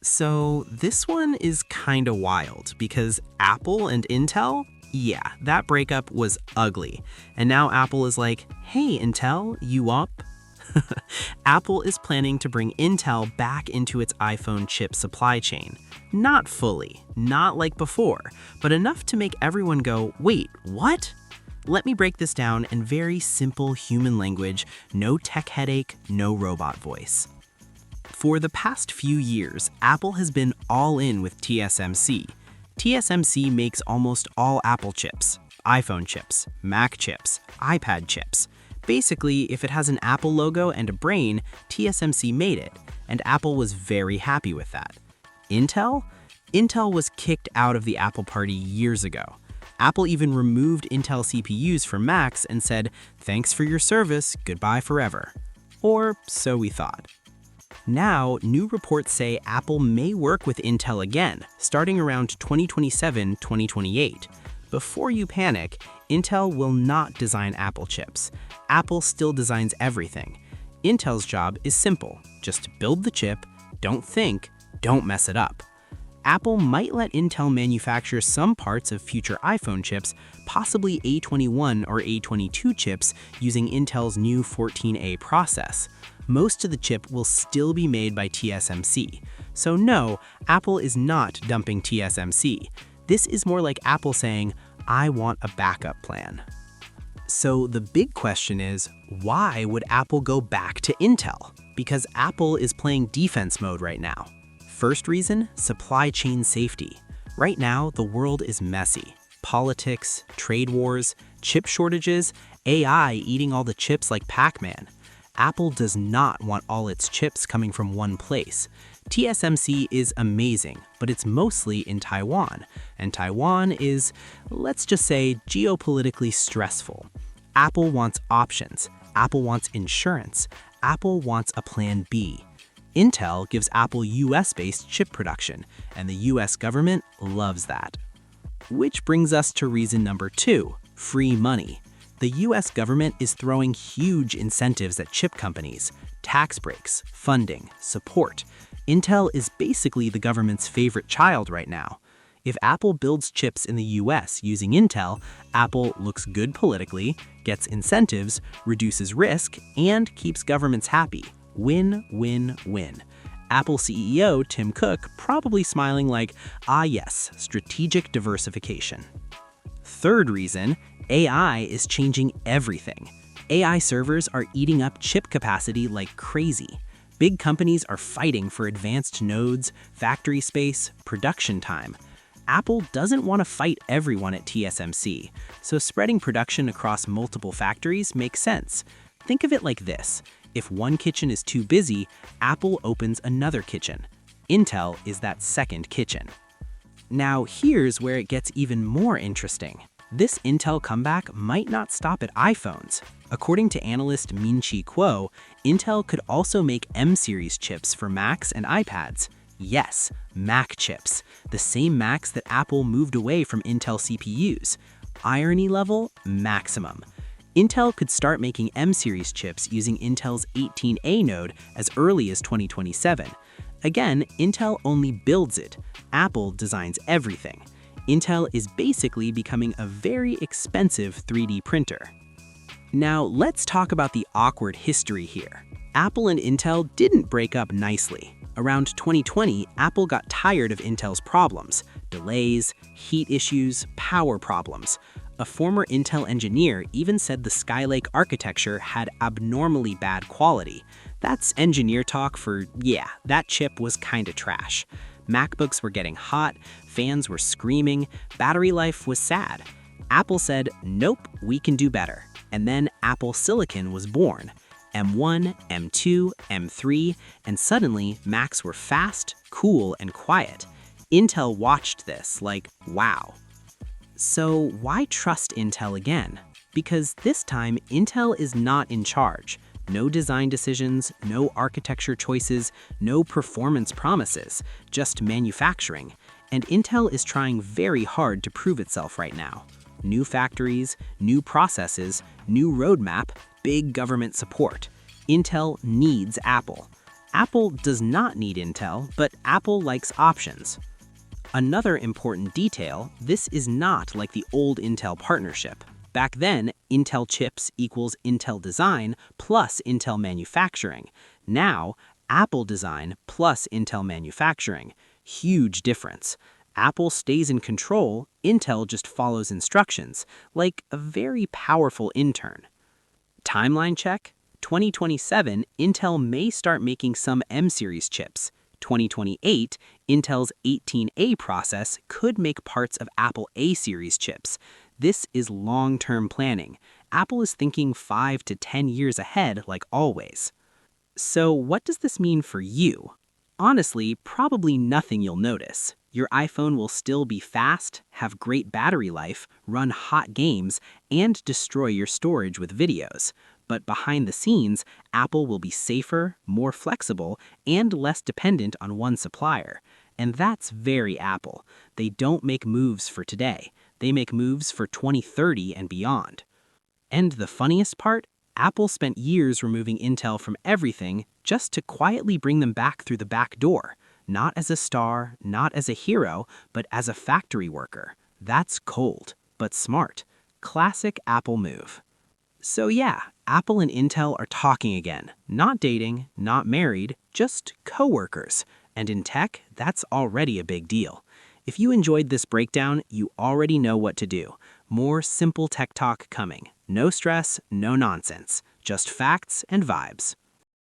So this one is kinda wild because Apple and Intel, yeah, that breakup was ugly. And now Apple is like, hey Intel, you up? Apple is planning to bring Intel back into its iPhone chip supply chain. Not fully, not like before, but enough to make everyone go, wait, what? Let me break this down in very simple human language, no tech headache, no robot voice. For the past few years, Apple has been all in with TSMC. TSMC makes almost all Apple chips, iPhone chips, Mac chips, iPad chips. Basically, if it has an Apple logo and a brain, TSMC made it, and Apple was very happy with that. Intel? Intel was kicked out of the Apple party years ago. Apple even removed Intel CPUs from Macs and said, thanks for your service, goodbye forever. Or so we thought. Now, new reports say Apple may work with Intel again, starting around 2027-2028. Before you panic, Intel will not design Apple chips. Apple still designs everything. Intel's job is simple, just build the chip, don't think, don't mess it up. Apple might let Intel manufacture some parts of future iPhone chips, possibly A21 or A22 chips using Intel's new 14A process. Most of the chip will still be made by TSMC. So no, Apple is not dumping TSMC. This is more like Apple saying, I want a backup plan. So the big question is, why would Apple go back to Intel? Because Apple is playing defense mode right now. First reason, supply chain safety. Right now, the world is messy. Politics, trade wars, chip shortages, AI eating all the chips like Pac-Man. Apple does not want all its chips coming from one place. TSMC is amazing, but it's mostly in Taiwan, and Taiwan is, let's just say, geopolitically stressful. Apple wants options. Apple wants insurance. Apple wants a plan B. Intel gives Apple US-based chip production, and the US government loves that. Which brings us to reason number 2, free money. The US government is throwing huge incentives at chip companies, tax breaks, funding, support. Intel is basically the government's favorite child right now. If Apple builds chips in the US using Intel, Apple looks good politically, gets incentives, reduces risk, and keeps governments happy. Win, win, win. Apple CEO Tim Cook probably smiling like, ah yes, strategic diversification. Third reason, AI is changing everything. AI servers are eating up chip capacity like crazy. Big companies are fighting for advanced nodes, factory space, production time. Apple doesn't want to fight everyone at TSMC, so spreading production across multiple factories makes sense. Think of it like this. If one kitchen is too busy, Apple opens another kitchen. Intel is that second kitchen. Now here's where it gets even more interesting. This Intel comeback might not stop at iPhones. According to analyst Min-Chi Kuo, Intel could also make M-series chips for Macs and iPads. Yes, Mac chips, the same Macs that Apple moved away from Intel CPUs. Irony level, maximum. Intel could start making M-series chips using Intel's 18A node as early as 2027. Again, Intel only builds it. Apple designs everything. Intel is basically becoming a very expensive 3D printer. Now, let's talk about the awkward history here. Apple and Intel didn't break up nicely. Around 2020, Apple got tired of Intel's problems, delays, heat issues, power problems. A former Intel engineer even said the Skylake architecture had abnormally bad quality. That's engineer talk for, yeah, that chip was kinda trash. MacBooks were getting hot, fans were screaming, battery life was sad. Apple said, nope, we can do better. And then Apple Silicon was born. M1, M2, M3, and suddenly Macs were fast, cool, and quiet. Intel watched this like, wow. So why trust Intel again? Because this time Intel is not in charge. No design decisions, no architecture choices, no performance promises, just manufacturing. And Intel is trying very hard to prove itself right now. New factories, new processes, new roadmap, big government support. Intel needs Apple. Apple does not need Intel, but Apple likes options. Another important detail, this is not like the old Intel partnership. Back then, Intel chips equals Intel design plus Intel manufacturing. Now, Apple design plus Intel manufacturing. Huge difference. Apple stays in control, Intel just follows instructions, like a very powerful intern. Timeline check: 2027, Intel may start making some M-series chips. 2028, Intel's 18A process could make parts of Apple A-series chips. This is long-term planning. Apple is thinking 5 to 10 years ahead, like always. So what does this mean for you? Honestly, probably nothing you'll notice. Your iPhone will still be fast, have great battery life, run hot games, and destroy your storage with videos. But behind the scenes, Apple will be safer, more flexible, and less dependent on one supplier. And that's very Apple. They don't make moves for today. They make moves for 2030 and beyond. And the funniest part? Apple spent years removing Intel from everything just to quietly bring them back through the back door. Not as a star, not as a hero, but as a factory worker. That's cold, but smart. Classic Apple move. So yeah, Apple and Intel are talking again. Not dating, not married, just co-workers. And in tech, that's already a big deal. If you enjoyed this breakdown, you already know what to do. More simple tech talk coming. No stress, no nonsense. Just facts and vibes.